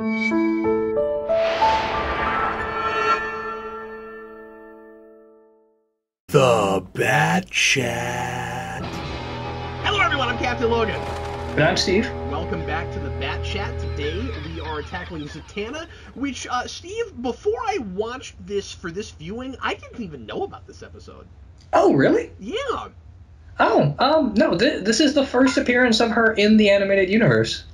The Bat Chat. Hello everyone, I'm Captain Logan. And I'm Steve. Welcome back to the Bat Chat. Today we are tackling Zatanna, which, Steve, before I watched this for this viewing, I didn't even know about this episode. Oh, really? Yeah. Oh, no, this is the first appearance of her in the animated universe.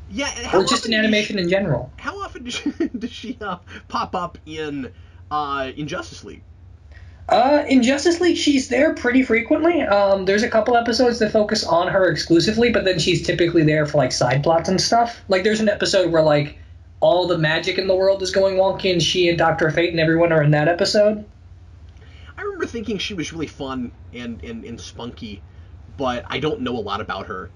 Yeah, and or just in animation in general. How often does she pop up in Justice League? In Justice League, she's there pretty frequently. There's a couple episodes that focus on her exclusively, but then she's typically there for, like, side plots and stuff. Like, there's an episode where, like, all the magic in the world is going wonky, and she and Dr. Fate and everyone are in that episode. I remember thinking she was really fun and spunky, but I don't know a lot about her.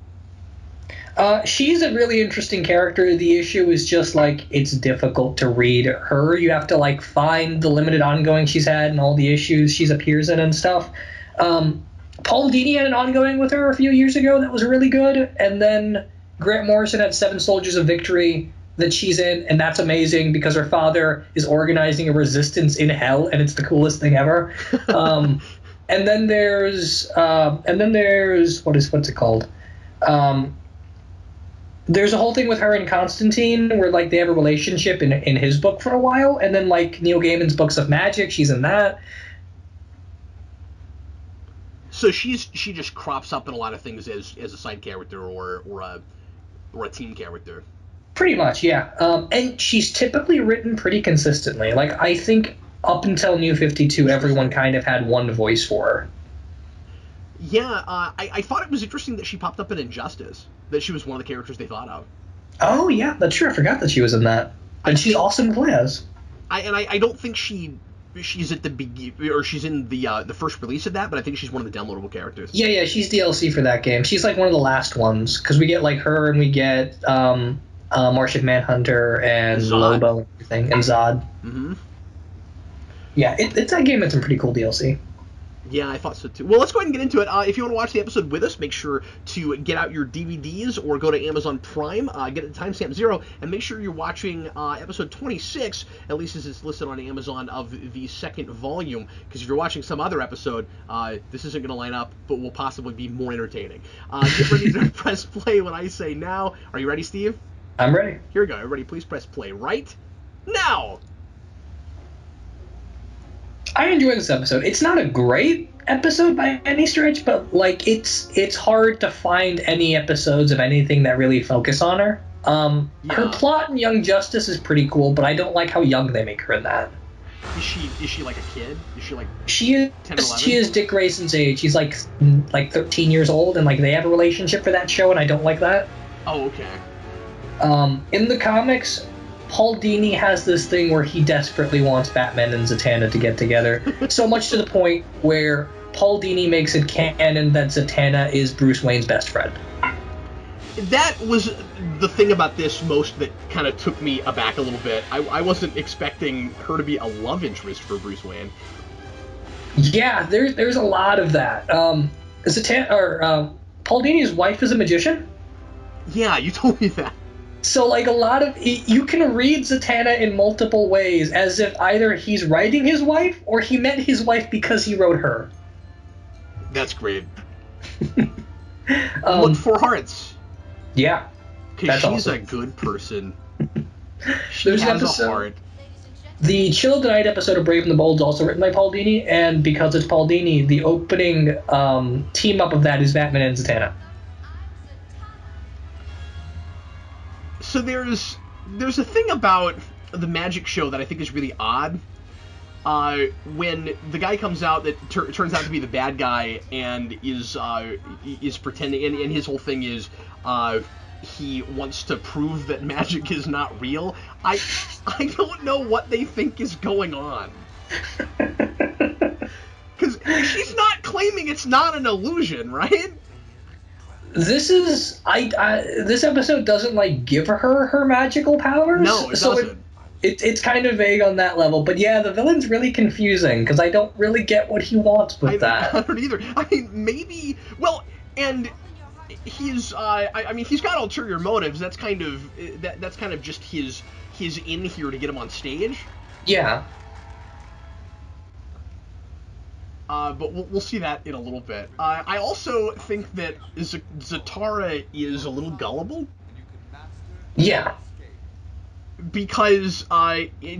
She's a really interesting character. The issue is just, like, it's difficult to read her. You have to, like, find the limited ongoing she's had and all the issues she appears in and stuff. Paul Dini had an ongoing with her a few years ago that was really good, and then Grant Morrison had Seven Soldiers of Victory that she's in, and that's amazing because her father is organizing a resistance in hell, and it's the coolest thing ever. And then there's what's it called? There's a whole thing with her and Constantine where, like, they have a relationship in his book for a while, and then, like, Neil Gaiman's Books of Magic, she's in that. So she just crops up in a lot of things as a side character or a team character. Pretty much, yeah. And she's typically written pretty consistently. Like, I think up until New 52, everyone kind of had one voice for her. Yeah, I thought it was interesting that she popped up in Injustice, that she was one of the characters they thought of. Oh, yeah, that's true. I forgot that she was in that. And she's awesome to play as. I don't think she's at the beginning, or she's in the first release of that, but I think she's one of the downloadable characters. Yeah, she's DLC for that game. She's, like, one of the last ones, because we get, like, her and we get Martian Manhunter and Zod. Lobo and everything, and Zod. Mm-hmm. Yeah, it's that game that's some pretty cool DLC. Yeah, I thought so too. Well, let's go ahead and get into it. If you want to watch the episode with us, make sure to get out your DVDs or go to Amazon Prime, get it at timestamp 0, and make sure you're watching episode 26, at least as it's listed on Amazon, of the second volume, because if you're watching some other episode, this isn't going to line up, but will possibly be more entertaining. Get ready to press play when I say now. Are you ready, Steve? I'm ready. Here we go. Everybody, please press play right now. I enjoy this episode. It's not a great episode by any stretch, but, like, it's hard to find any episodes of anything that really focus on her. Her plot in Young Justice is pretty cool, but I don't like how young they make her in that. Is she like a kid? Is she like she is 10 or 11? She is Dick Grayson's age. She's like 13 years old, and, like, they have a relationship for that show, and I don't like that. Oh, okay. In the comics, Paul Dini has this thing where he desperately wants Batman and Zatanna to get together, so much to the point where Paul Dini makes it canon that Zatanna is Bruce Wayne's best friend. That was the thing about this most that kind of took me aback a little bit. I wasn't expecting her to be a love interest for Bruce Wayne. Yeah, there's a lot of that. Paul Dini's wife is a magician. Yeah, you told me that. So, like, a lot of... You can read Zatanna in multiple ways, as if either he's writing his wife, or he met his wife because he wrote her. That's great. Look for hearts. Yeah. Because she's awesome. a good person. She There's has a heart. The Chill of the Night episode of Brave and the Bold is also written by Paul Dini, and because it's Paul Dini, the opening team-up of that is Batman and Zatanna. So there's a thing about the magic show that I think is really odd. When the guy comes out that turns out to be the bad guy and is pretending, and his whole thing is he wants to prove that magic is not real. I don't know what they think is going on. Because she's not claiming it's not an illusion, right? This episode doesn't, like, give her magical powers. No, it doesn't. It's kind of vague on that level, but yeah, the villain's really confusing because I don't really get what he wants with that. I don't either. I mean, maybe. Well, and he's I mean, he's got ulterior motives. That's kind of that's kind of just his in here to get him on stage. Yeah. But we'll see that in a little bit. I also think that Zatanna is a little gullible. Yeah. Because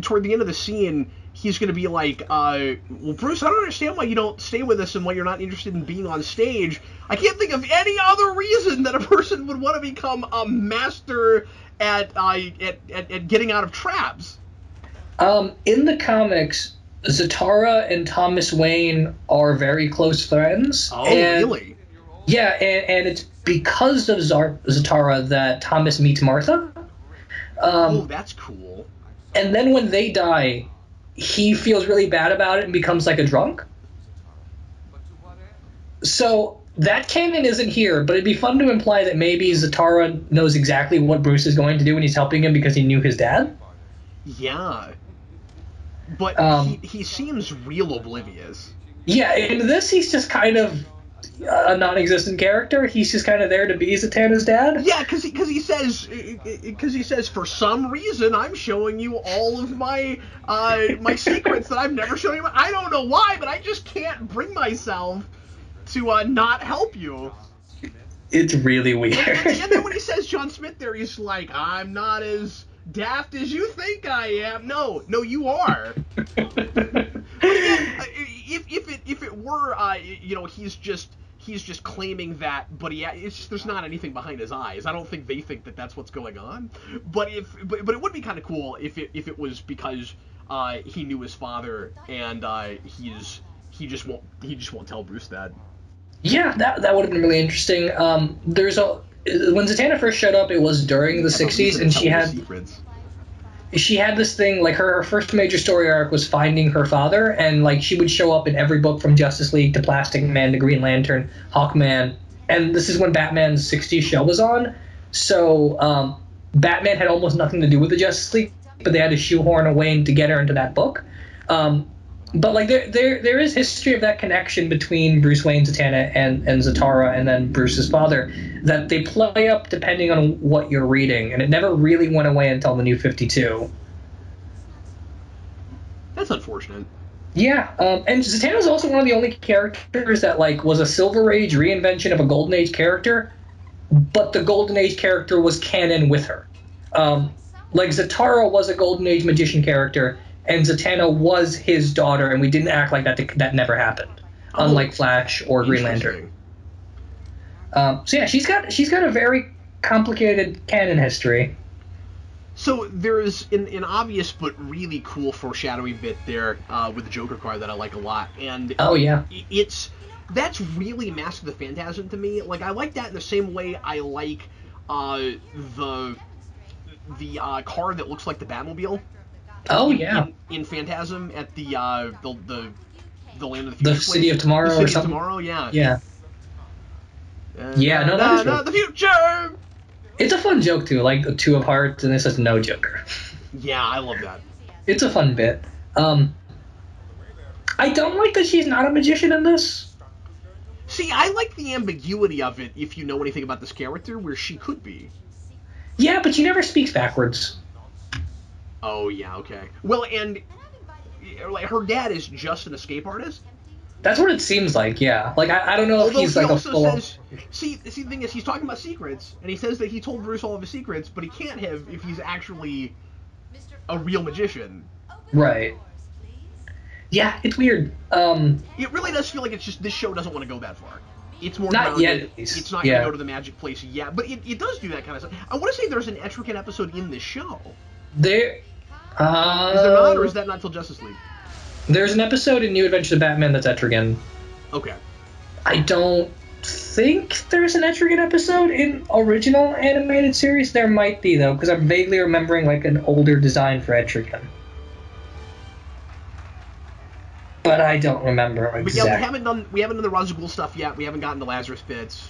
toward the end of the scene, he's going to be like, well, Bruce, I don't understand why you don't stay with us and why you're not interested in being on stage. I can't think of any other reason that a person would want to become a master at getting out of traps. In the comics, Zatanna and Thomas Wayne are very close friends. Oh, really? Yeah, and it's because of Zatanna that Thomas meets Martha. Oh, that's cool. And then when they die, he feels really bad about it and becomes like a drunk. So that canon isn't here, but it'd be fun to imply that maybe Zatanna knows exactly what Bruce is going to do and he's helping him because he knew his dad. Yeah. But he seems real oblivious. Yeah, in this he's just kind of a non-existent character. He's just kind of there to be Zatanna's dad. Yeah, because he says for some reason I'm showing you all of my my secrets that I've never shown you. I don't know why, but I just can't bring myself to not help you. It's really weird. And then when he says John Smith there, he's like, I'm not as daft as you think I am. No, you are. But again, if it were, he's just claiming that, but it's just, there's not anything behind his eyes. I don't think they think that that's what's going on. But it would be kind of cool if it was because he knew his father and he just won't tell Bruce that. Yeah, that would have been really interesting. When Zatanna first showed up, it was during the 60s, and she had this thing, like her first major story arc was finding her father, and like she would show up in every book from Justice League to Plastic Man to Green Lantern, Hawkman, and this is when Batman's 60s show was on, so Batman had almost nothing to do with the Justice League, but they had to shoehorn a way to get her into that book. But like there is history of that connection between Bruce Wayne, Zatanna, and Zatanna, and then Bruce's father, that they play up depending on what you're reading, and it never really went away until the New 52. That's unfortunate. Yeah, and Zatanna is also one of the only characters that like was a Silver Age reinvention of a Golden Age character, but the Golden Age character was canon with her. Like Zatanna was a Golden Age magician character, and Zatanna was his daughter, and we didn't act like that never happened, unlike Flash or Green Lantern. So yeah, she's got a very complicated canon history. So there's an obvious but really cool foreshadowing bit there with the Joker card that I like a lot, and that's really Mask of the Phantasm to me. Like I like that in the same way I like the card that looks like the Batmobile. Oh yeah. In Phantasm at the Land of the Future. The City of Tomorrow or something. City of Tomorrow, yeah. Yeah. Yeah, no, that is the future. It's a fun joke too, like the Two of Hearts, and this is no Joker. Yeah, I love that. It's a fun bit. I don't like that she's not a magician in this. See, I like the ambiguity of it. If you know anything about this character, where she could be. Yeah, but she never speaks backwards. Oh, yeah, okay. Well, and like her dad is just an escape artist? That's what it seems like, yeah. Like, I don't know if he's like a full... See, the thing is, he's talking about secrets, and he says that he told Bruce all of his secrets, but he can't have if he's actually a real magician. Right. Yeah, it's weird. It really does feel like it's just this show doesn't want to go that far. It's more not grounded. Yet, at least. It's not going to go to the magic place yet, but it does do that kind of stuff. I want to say there's an Etrigan episode in this show. Is there not, or is that not until Justice League? There's an episode in New Adventures of Batman that's Etrigan. Okay. I don't think there's an Etrigan episode in original animated series. There might be, though, because I'm vaguely remembering like an older design for Etrigan. But I don't remember exactly. But yeah, we haven't done the Ra's al Ghul stuff yet. We haven't gotten the Lazarus bits.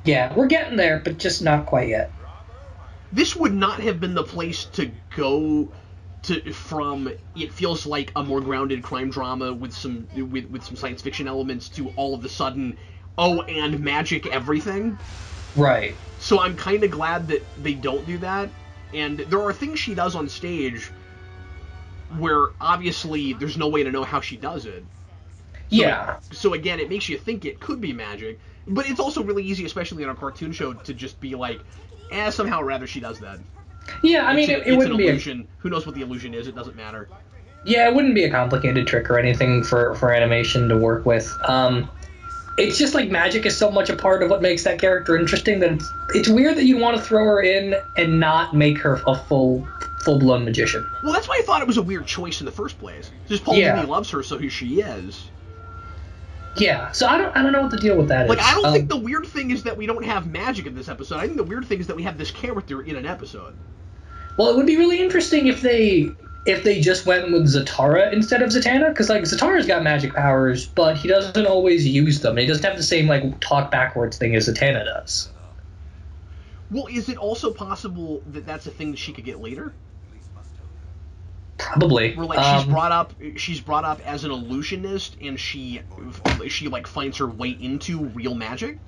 Yeah, we're getting there, but just not quite yet. This would not have been the place to go from it feels like a more grounded crime drama with some science fiction elements to all of a sudden, oh, and magic everything. Right. So I'm kind of glad that they don't do that. And there are things she does on stage where obviously there's no way to know how she does it. Yeah. So again, it makes you think it could be magic, but it's also really easy, especially in a cartoon show, to just be like, somehow or rather she does that. Yeah, I mean, it it's wouldn't an be illusion. Who knows what the illusion is? It doesn't matter. Yeah, it wouldn't be a complicated trick or anything for animation to work with. It's just like magic is so much a part of what makes that character interesting that it's weird that you want to throw her in and not make her a full-blown magician. Well, that's why I thought it was a weird choice in the first place. Just Paul Dini loves her, so here she is. Yeah, so I don't know what the deal with that is. Like, I don't think the weird thing is that we don't have magic in this episode. I think the weird thing is that we have this character in an episode. Well, it would be really interesting if they just went with Zatanna instead of Zatanna, because like Zatanna's got magic powers, but he doesn't always use them. He doesn't have the same like talk backwards thing as Zatanna does. Well, is it also possible that that's a thing that she could get later? Probably. Where like she's brought up as an illusionist, and she like finds her way into real magic.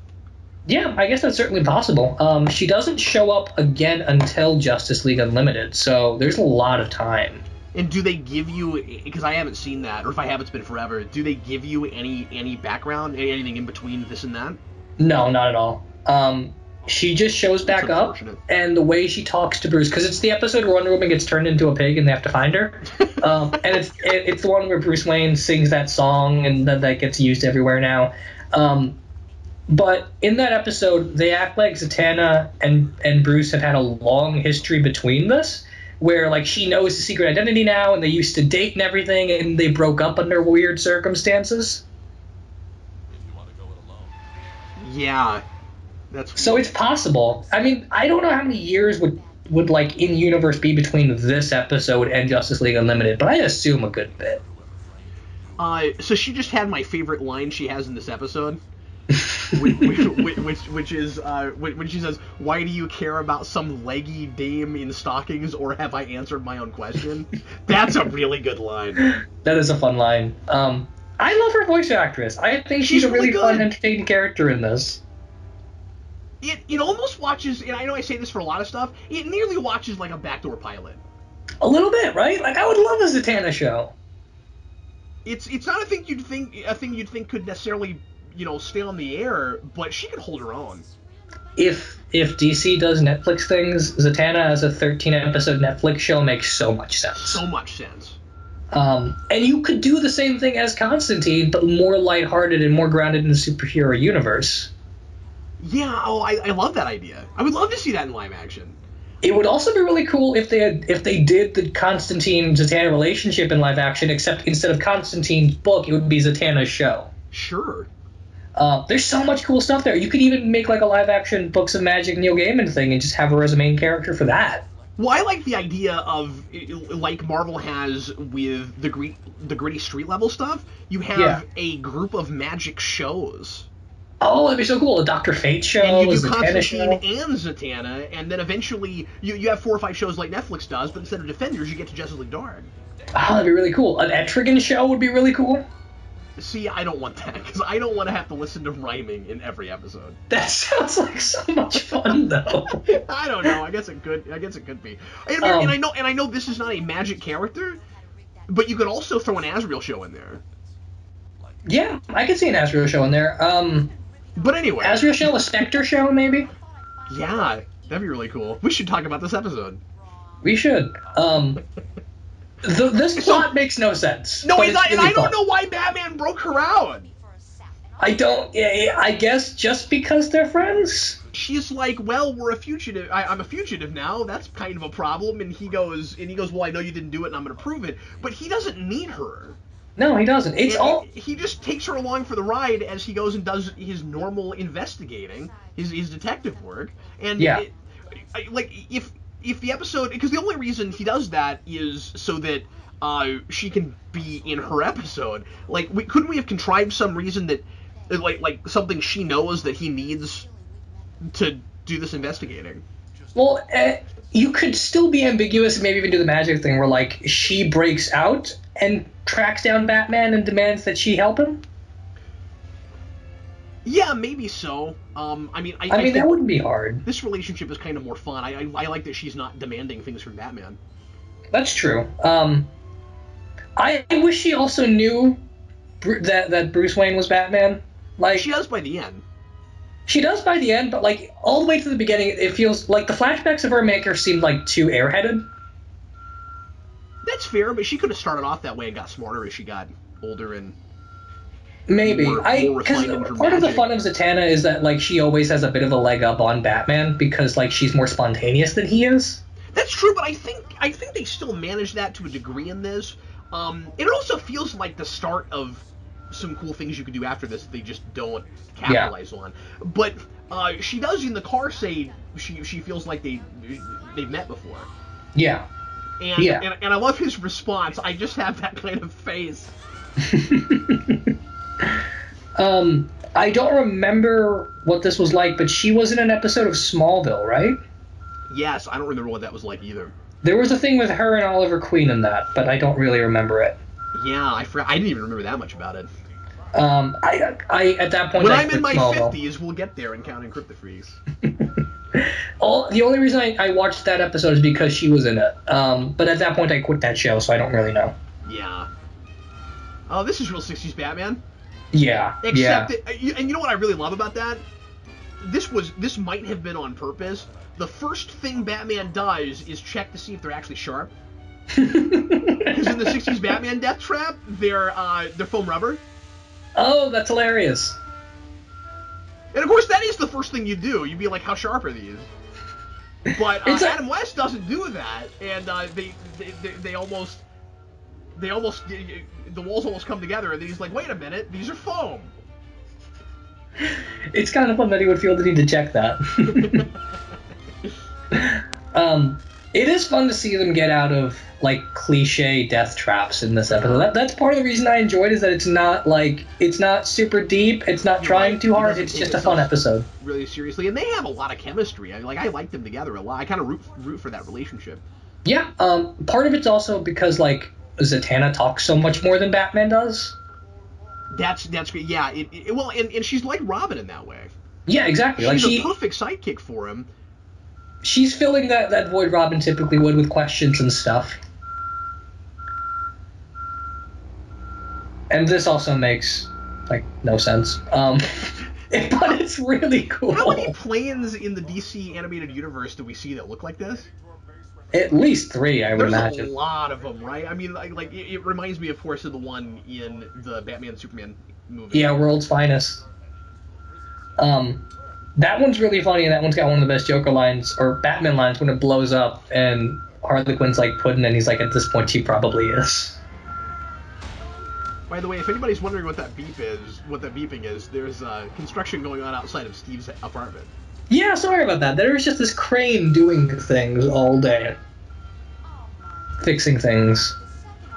Yeah, I guess that's certainly possible. She doesn't show up again until Justice League Unlimited, so there's a lot of time. And do they give you, because I haven't seen that, or if I have, it's been forever, do they give you any background, anything in between this and that? No, not at all. She just shows back up, and the way she talks to Bruce, because it's the episode where Wonder Woman gets turned into a pig and they have to find her, and it's the one where Bruce Wayne sings that song, and that gets used everywhere now. But in that episode, they act like Zatanna and Bruce have had a long history between this, where like she knows the secret identity now, and they used to date and everything, and they broke up under weird circumstances. Yeah, that's weird. So it's possible. I mean, I don't know how many years would like in universe be between this episode and Justice League Unlimited, but I assume a good bit. So she just had my favorite line she has in this episode. which is when she says, "Why do you care about some leggy dame in stockings, or have I answered my own question?" That's a really good line. That is a fun line. I love her voice actress. I think she's a really fun, entertaining character in this. It almost watches, and I know I say this for a lot of stuff, it nearly watches like a backdoor pilot. A little bit, right? Like I would love a Zatanna show. It's not a thing you'd think could necessarily, stay on the air, but she could hold her own. If DC does Netflix things, Zatanna as a 13-episode Netflix show makes so much sense. So much sense. And you could do the same thing as Constantine, but more lighthearted and more grounded in the superhero universe. Yeah, I love that idea. I would love to see that in live action. It would also be really cool if they did the Constantine-Zatanna relationship in live action, except instead of Constantine's book, it would be Zatanna's show. Sure. There's so much cool stuff there. You could even make like a live-action Books of Magic Neil Gaiman thing and just have her as a main character for that. Well, I like the idea of, like Marvel has with the gritty street-level stuff, you have a group of magic shows. Oh, that'd be so cool. A Dr. Fate show, and you do Zatanna Constantine and Zatanna, and then eventually you have 4 or 5 shows like Netflix does, but instead of Defenders, you get to Justice League Dark. Oh, that'd be really cool. An Etrigan show would be really cool. See, I don't want that, because I don't want to have to listen to rhyming in every episode. That sounds like so much fun, though. I don't know. I guess it could be. And I know this is not a magic character, but you could also throw an Azrael show in there. Yeah, I could see an Azrael show in there. But anyway, Azrael show, a Spectre show, maybe. Yeah, that'd be really cool. We should talk about this episode. We should. This plot makes no sense. No, and I don't know why Batman broke her out. I don't. I guess just because they're friends. She's like, well, we're a fugitive. I'm a fugitive now. That's kind of a problem. And he goes, well, I know you didn't do it, and I'm going to prove it. But he doesn't need her. No, he doesn't. He just takes her along for the ride as he goes and does his normal investigating, his detective work. And if the episode, because the only reason he does that is so that she can be in her episode. Like, couldn't we have contrived some reason that, like something she knows that he needs to do this investigating? Well, you could still be ambiguous and maybe even do the magic thing where, like, she breaks out and tracks down Batman and demands that she help him. Yeah, maybe so. I mean, I I mean, think that wouldn't be hard. this relationship is kind of more fun. I like that she's not demanding things from Batman. That's true. I wish she also knew that Bruce Wayne was Batman. Like, She does by the end. she does by the end, but like all the way to the beginning, it feels like the flashbacks of her maker seemed like too airheaded. That's fair, but she could have started off that way and got smarter as she got older and Maybe more because refined in her part of the magic. fun of Zatanna is that like she always has a bit of a leg up on Batman because like she's more spontaneous than he is. That's true, but I think they still manage that to a degree in this. It also feels like the start of some cool things you could do after this that they just don't capitalize on. But she does in the car say she feels like they've met before. Yeah. And, Yeah. and I love his response. I just have that kind of face. I don't remember what this was like, but she was in an episode of Smallville, right? Yes, I don't remember what that was like either. There was a thing with her and Oliver Queen in that, but I don't really remember it. Yeah, I forgot. I didn't even remember that much about it. I at that point When I I'm quit in my Smallville. 50s, we'll get there and counting Crypto Freaks. The only reason I watched that episode is because she was in it. But at that point I quit that show, so I don't really know. Yeah. Oh, this is real 60s Batman. Yeah. Except and you know what I really love about that? This might have been on purpose. The first thing Batman does is check to see if they're actually sharp. Because in the 60s Batman Death Trap, they're foam rubber. Oh, that's hilarious. And of course, that is the first thing you do. You'd be like, how sharp are these? But Adam West doesn't do that, and they almost the walls almost come together, and then he's like, wait a minute, these are foam. It's kind of fun that he would feel the need to check that. It is fun to see them get out of like cliche death traps in this episode. That's part of the reason I enjoyed, is that it's not super deep, it's not trying too hard, it's just a fun episode. Really seriously, and they have a lot of chemistry. I like them together a lot. I kind of root for that relationship. Yeah, part of it's also because like Zatanna talks so much more than Batman does. That's great. Yeah, well, and she's like Robin in that way. Yeah, exactly. She's a perfect sidekick for him. She's filling that void Robin typically would with questions and stuff. And this also makes like no sense. But it's really cool. How many planes in the DC animated universe do we see that look like this? At least 3, I would imagine. There's a lot of them, right? I mean, like it reminds me, of course, of the one in the Batman Superman movie. Yeah, World's Finest. That one's really funny, and that one's got one of the best Joker lines, or Batman lines, when it blows up, and Harley Quinn's like Puddin', and he's like, at this point, she probably is. By the way, if anybody's wondering what that beeping is, there's construction going on outside of Steve's apartment. Yeah, sorry about that. There was just this crane doing things all day. Fixing things.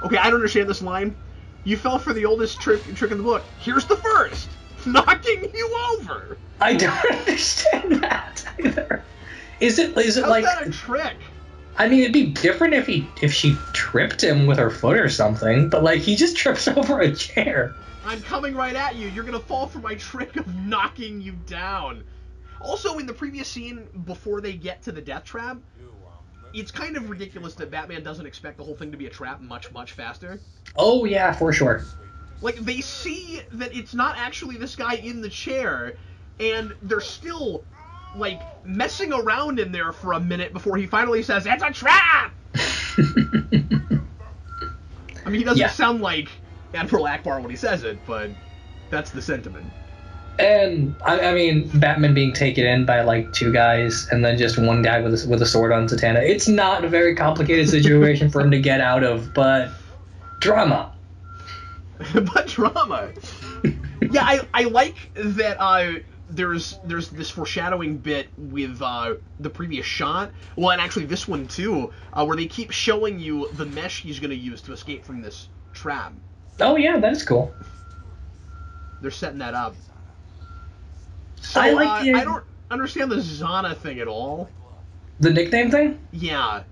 Okay, I don't understand this line. You fell for the oldest trick in the book. Here's the first. Knocking you over. I don't understand that either. Is it How's like that a trick? I mean, it'd be different if she tripped him with her foot or something, but like he just trips over a chair. I'm coming right at you. You're gonna fall for my trick of knocking you down. Also, in the previous scene, before they get to the death trap, it's kind of ridiculous that Batman doesn't expect the whole thing to be a trap much, much faster. Oh, yeah, for sure. Like, they see that it's not actually this guy in the chair, and they're still, like, messing around in there for a minute before he finally says, "It's a trap!" I mean, he doesn't sound like Admiral Akbar when he says it, but that's the sentiment. And, I mean, Batman being taken in by, like, 2 guys, and then just 1 guy with a sword on Zatanna. It's not a very complicated situation for him to get out of, but drama. But drama. Yeah, I like that there's this foreshadowing bit with the previous shot. Well, and actually this one, too, where they keep showing you the mesh he's going to use to escape from this trap. Oh, yeah, that is cool. They're setting that up. So, I don't understand the Zatanna thing at all. The nickname thing? Yeah.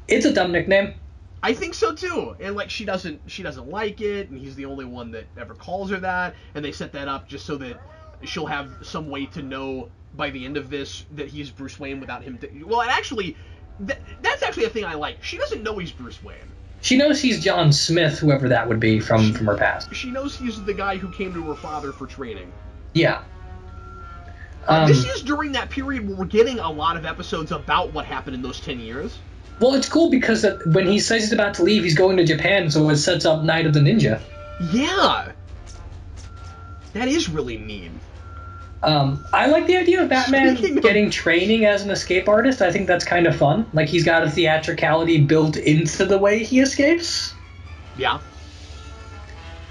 It's a dumb nickname. I think so too. And like she doesn't like it, and he's the only one that ever calls her that, and they set that up just so that she'll have some way to know by the end of this that he's Bruce Wayne without him. Well, and actually, that's actually a thing I like. She doesn't know he's Bruce Wayne. She knows he's John Smith, whoever that would be from her past. She knows he's the guy who came to her father for training. Yeah. This is during that period where we're getting a lot of episodes about what happened in those 10 years. Well, it's cool because when he says he's about to leave, he's going to Japan, so it sets up Night of the Ninja. Yeah. That is really neat. I like the idea of Batman getting training as an escape artist. I think that's kind of fun. Like, he's got a theatricality built into the way he escapes. Yeah.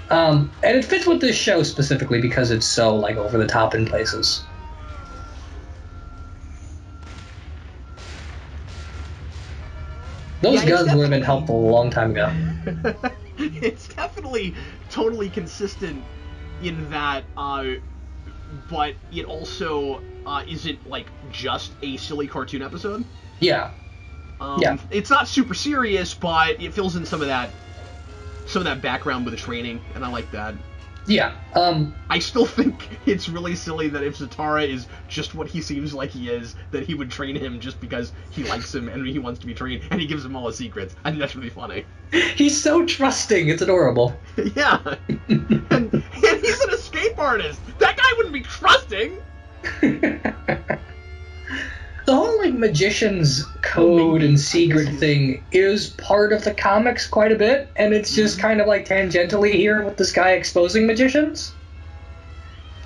And it fits with this show specifically because it's so, like, over the top in places. Those guns would have been helpful a long time ago. It's definitely totally consistent in that, but it also isn't, like, just a silly cartoon episode. Yeah. Yeah. It's not super serious, but it fills in some of that background with the training, and I like that. Yeah. I still think it's really silly that if Zatanna is just what he seems like he is, that he would train him just because he likes him and he wants to be trained, and he gives him all his secrets. I think that's really funny. He's so trusting. It's adorable. Yeah. and he's an escape artist. That guy wouldn't be trusting. The whole, like, magician's code and secret thing is part of the comics quite a bit, and it's just kind of, like, tangentially here with this guy exposing magicians.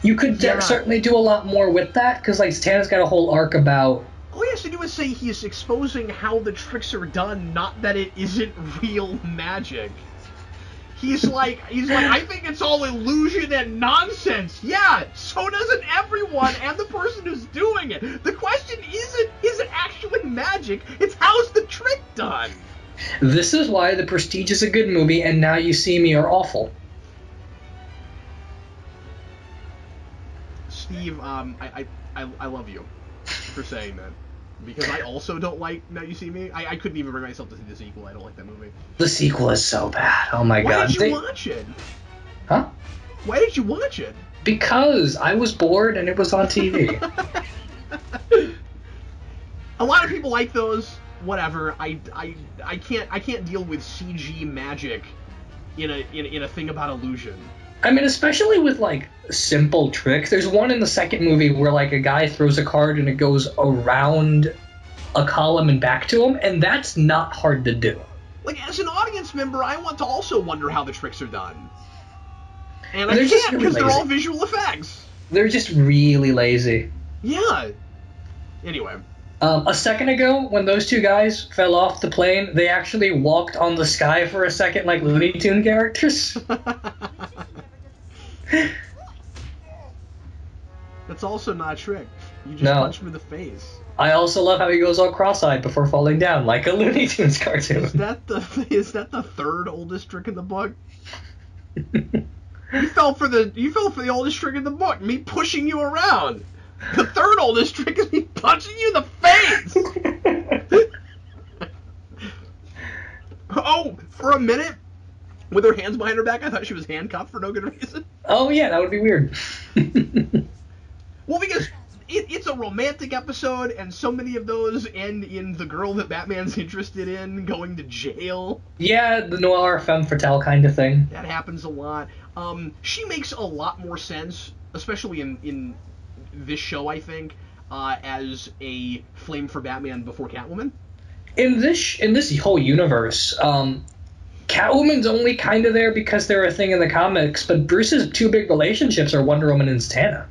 You could certainly do a lot more with that, because, like, Zatanna's got a whole arc about... All he has to do is say he's exposing how the tricks are done, not that it isn't real magic. He's like, I think it's all illusion and nonsense. Yeah, so doesn't everyone and the person who's doing it. The question is it actually magic? It's how's the trick done? This is why The Prestige is a good movie and Now You See Me are awful. Steve, I love you for saying that. Because I also don't like Now You See Me. I couldn't even bring myself to see the sequel. I don't like that movie. The sequel is so bad. Oh my god. Why did you watch it? Huh? Why did you watch it? Because I was bored and it was on TV. A lot of people like those. Whatever. I can't deal with CG magic in a thing about illusion. I mean, especially with, like, simple tricks. There's one in the second movie where, like, a guy throws a card and it goes around a column and back to him, and that's not hard to do. Like, as an audience member, I want to also wonder how the tricks are done. And I can't, because they're all visual effects. They're just really lazy. Yeah. Anyway. A second ago, when those two guys fell off the plane, they actually walked on the sky for a second like Looney Tunes characters. That's also not a trick. You just punch him in the face. I also love how he goes all cross-eyed before falling down, like a Looney Tunes cartoon. Is that the third oldest trick in the book? You fell for the oldest trick in the book, me pushing you around. The third oldest trick is me punching you in the face. Oh, for a minute, with her hands behind her back, I thought she was handcuffed for no good reason. Oh yeah, that would be weird. Well, because it's a romantic episode, and so many of those end in the girl that Batman's interested in going to jail. Yeah, the noir femme fatale kind of thing. That happens a lot. She makes a lot more sense, especially in this show, I think, as a flame for Batman before Catwoman. In this whole universe, Catwoman's only kind of there because they're a thing in the comics, but Bruce's two big relationships are Wonder Woman and Zatanna.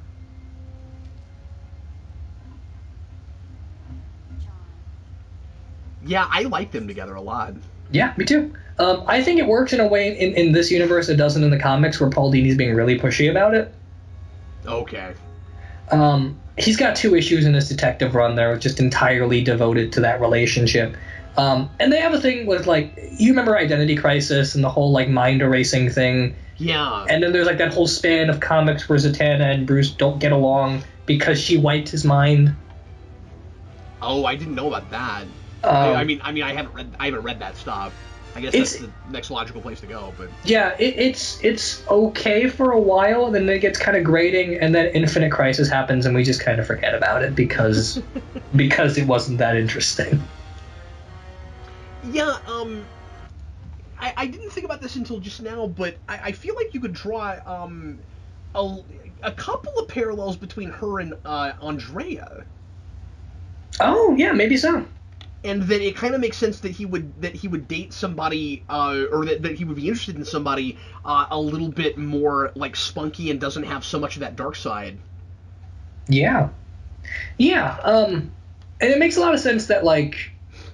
Yeah, I like them together a lot. Yeah, me too. I think it works in a way in this universe it doesn't in the comics, where Paul Dini's being really pushy about it. Okay. He's got 2 issues in his detective run that are just entirely devoted to that relationship. And they have a thing with, like, you remember Identity Crisis and the whole, like, mind erasing thing? Yeah. And then there's, like, that whole span of comics where Zatanna and Bruce don't get along because she wiped his mind. Oh, I didn't know about that. I haven't read that stuff. I guess that's the next logical place to go. But yeah, it's okay for a while, and then it gets kind of grating, and then Infinite Crisis happens, and we just kind of forget about it because it wasn't that interesting. Yeah, I didn't think about this until just now, but I feel like you could draw a couple of parallels between her and Andrea. Oh yeah, maybe so. And then it kind of makes sense that he would date somebody, or that he would be interested in somebody a little bit more like spunky and doesn't have so much of that dark side. Yeah, yeah. And it makes a lot of sense that like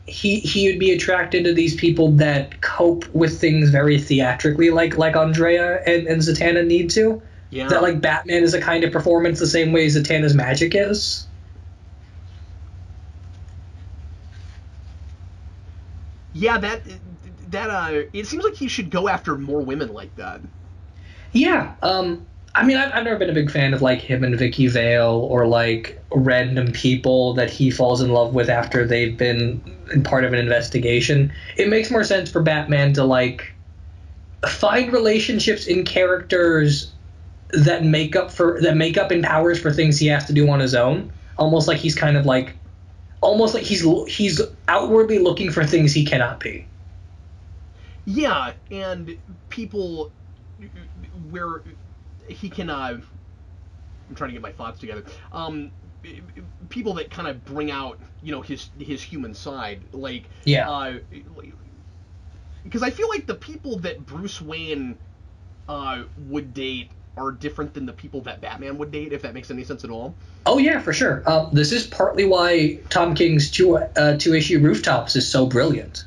he would be attracted to these people that cope with things very theatrically, like Andrea and Zatanna need to. Yeah. That like Batman is a kind of performance the same way Zatanna's magic is. Yeah, that it seems like he should go after more women like that. Yeah. I mean, I've never been a big fan of like him and Vicky Vale or like random people that he falls in love with after they've been part of an investigation. It makes more sense for Batman to like find relationships in characters that make up in powers for things he has to do on his own. Almost like he's he's outwardly looking for things he cannot be. Yeah, and people where he can. I'm trying to get my thoughts together. People that kind of bring out, his human side, like Yeah. because I feel like the people that Bruce Wayne would date are different than the people that Batman would date, if that makes any sense at all. Oh yeah, for sure. This is partly why Tom King's two-issue Rooftops is so brilliant.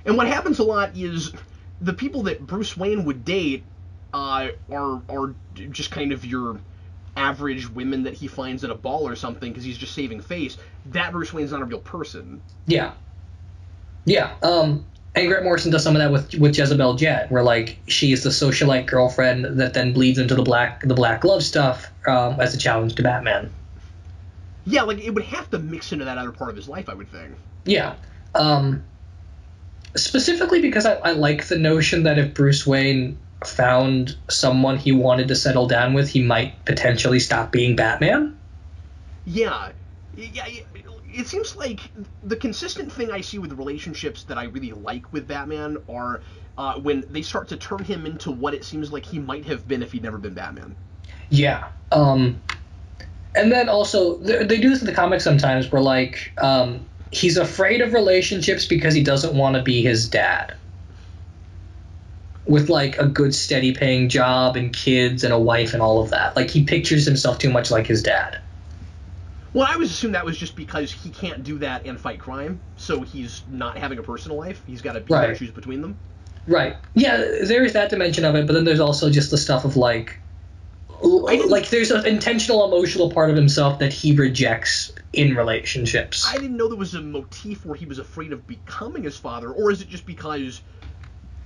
And what happens a lot is the people that Bruce Wayne would date are just kind of your average women that he finds at a ball or something because he's just saving face. That Bruce Wayne's not a real person. Yeah. Yeah. And Grant Morrison does some of that with Jezebel Jet, where like she is the socialite girlfriend that then bleeds into the black glove stuff as a challenge to Batman. Yeah, like it would have to mix into that other part of his life, I would think. Yeah. Specifically because I like the notion that if Bruce Wayne found someone he wanted to settle down with, he might potentially stop being Batman. Yeah. It seems like the consistent thing I see with relationships that I really like with Batman are when they start to turn him into what it seems like he might have been if he'd never been Batman. Yeah. And then also, they do this in the comics sometimes where, like, he's afraid of relationships because he doesn't want to be his dad. With, like, a good, steady-paying job and kids and a wife and all of that. Like, he pictures himself too much like his dad. Well, I always assumed that was just because he can't do that and fight crime, so he's not having a personal life. He's got to choose between them. Right. Yeah, there is that dimension of it, but then there's also just the stuff of, like there's an intentional emotional part of himself that he rejects in relationships. I didn't know there was a motif where he was afraid of becoming his father, or is it just because,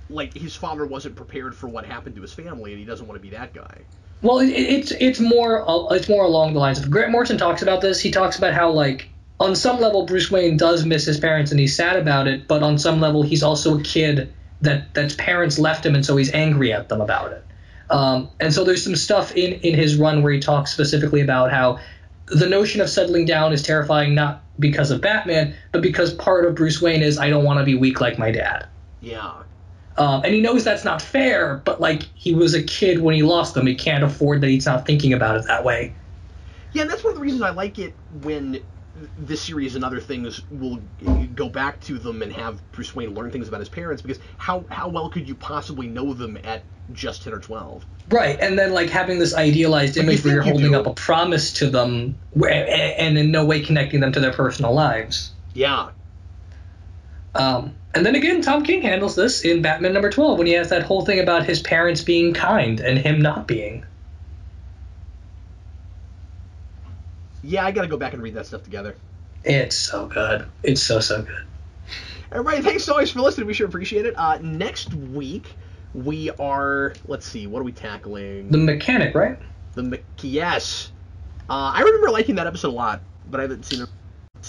like, his father wasn't prepared for what happened to his family and he doesn't want to be that guy? Well, it's more along the lines of Grant Morrison talks about this. He talks about how, like, on some level Bruce Wayne does miss his parents and he's sad about it, but on some level he's also a kid that's parents left him, and so he's angry at them about it. And so there's some stuff in his run where he talks specifically about how the notion of settling down is terrifying, not because of Batman, but because part of Bruce Wayne is, I don't want to be weak like my dad. Yeah. And he knows that's not fair, but, like, he was a kid when he lost them. He can't afford that he's not thinking about it that way. Yeah, and that's one of the reasons I like it when this series and other things will go back to them and have Bruce Wayne learn things about his parents, because how well could you possibly know them at just 10 or 12? Right, and then, like, having this idealized image where you're holding up a promise to them and in no way connecting them to their personal lives. Yeah. And then again, Tom King handles this in Batman number 12 when he has that whole thing about his parents being kind and him not being. Yeah, I gotta go back and read that stuff together. It's so good. It's so good. Everybody, thanks always for listening. We sure appreciate it. Next week, we are... Let's see, what are we tackling? The Mechanic, right? Yes. I remember liking that episode a lot, but I haven't seen it.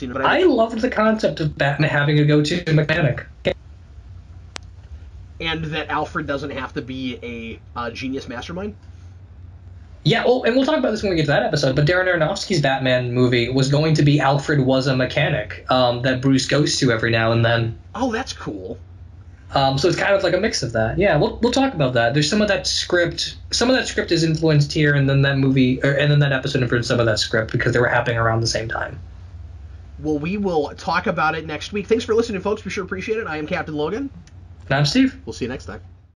I loved the concept of Batman having a go-to mechanic. And that Alfred doesn't have to be a genius mastermind? Yeah, well, and we'll talk about this when we get to that episode, but Darren Aronofsky's Batman movie was going to be Alfred was a mechanic that Bruce goes to every now and then. Oh, that's cool. So it's kind of like a mix of that. Yeah, we'll talk about that. There's some of that script. Some of that script is influenced here, and then that movie, and then that episode influenced some of that script because they were happening around the same time. Well, we will talk about it next week. Thanks for listening, folks. We sure appreciate it. I am Captain Logan. And I'm Steve. We'll see you next time.